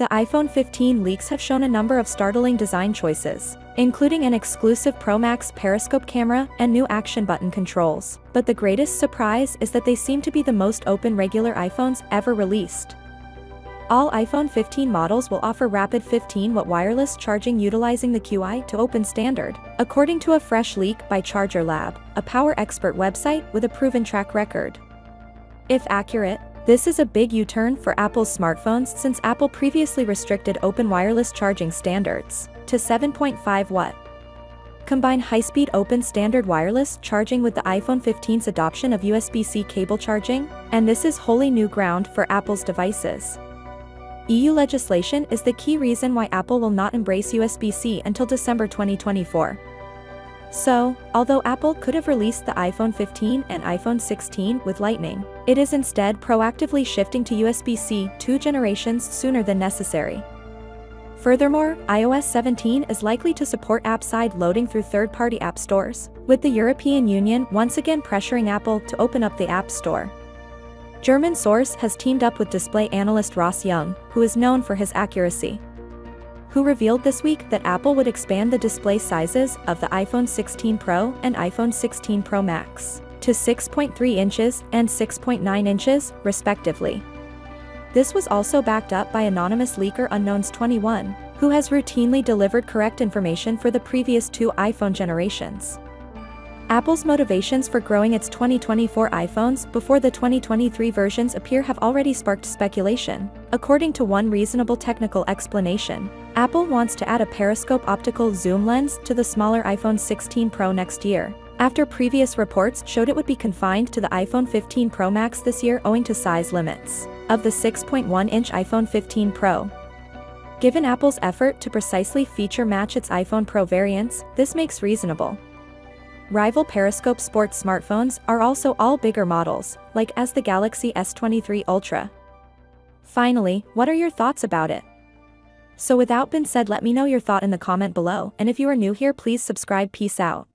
The iPhone 15 leaks have shown a number of startling design choices, including an exclusive Pro Max periscope camera and new action button controls. But the greatest surprise is that they seem to be the most open regular iPhones ever released. All iPhone 15 models will offer rapid 15-watt wireless charging utilizing the QI to Open standard, according to a fresh leak by Charger Lab, a power expert website with a proven track record. If accurate, this is a big U-turn for Apple's smartphones since Apple previously restricted open wireless charging standards to 7.5 watt. Combine high-speed open standard wireless charging with the iPhone 15's adoption of USB-C cable charging, and this is wholly new ground for Apple's devices. EU legislation is the key reason why Apple will not embrace USB-C until December 2024. So, although Apple could have released the iPhone 15 and iPhone 16 with Lightning, it is instead proactively shifting to USB-C 2 generations sooner than necessary. Furthermore, iOS 17 is likely to support app-side loading through third-party app stores, with the European Union once again pressuring Apple to open up the App Store. German source has teamed up with display analyst Ross Young, who is known for his accuracy, who revealed this week that Apple would expand the display sizes of the iPhone 16 Pro and iPhone 16 Pro Max to 6.3 inches and 6.9 inches, respectively. This was also backed up by anonymous leaker Unknowns21, who has routinely delivered correct information for the previous two iPhone generations. Apple's motivations for growing its 2024 iPhones before the 2023 versions appear have already sparked speculation. According to one reasonable technical explanation, Apple wants to add a periscope optical zoom lens to the smaller iPhone 16 Pro next year, after previous reports showed it would be confined to the iPhone 15 Pro Max this year owing to size limits of the 6.1-inch iPhone 15 Pro. Given Apple's effort to precisely feature match its iPhone Pro variants, this makes reasonable. Rival periscope sports smartphones are also all bigger models, like as the Galaxy S23 Ultra. Finally, what are your thoughts about it? So without being said, let me know your thought in the comment below, and if you are new here, please subscribe. Peace out.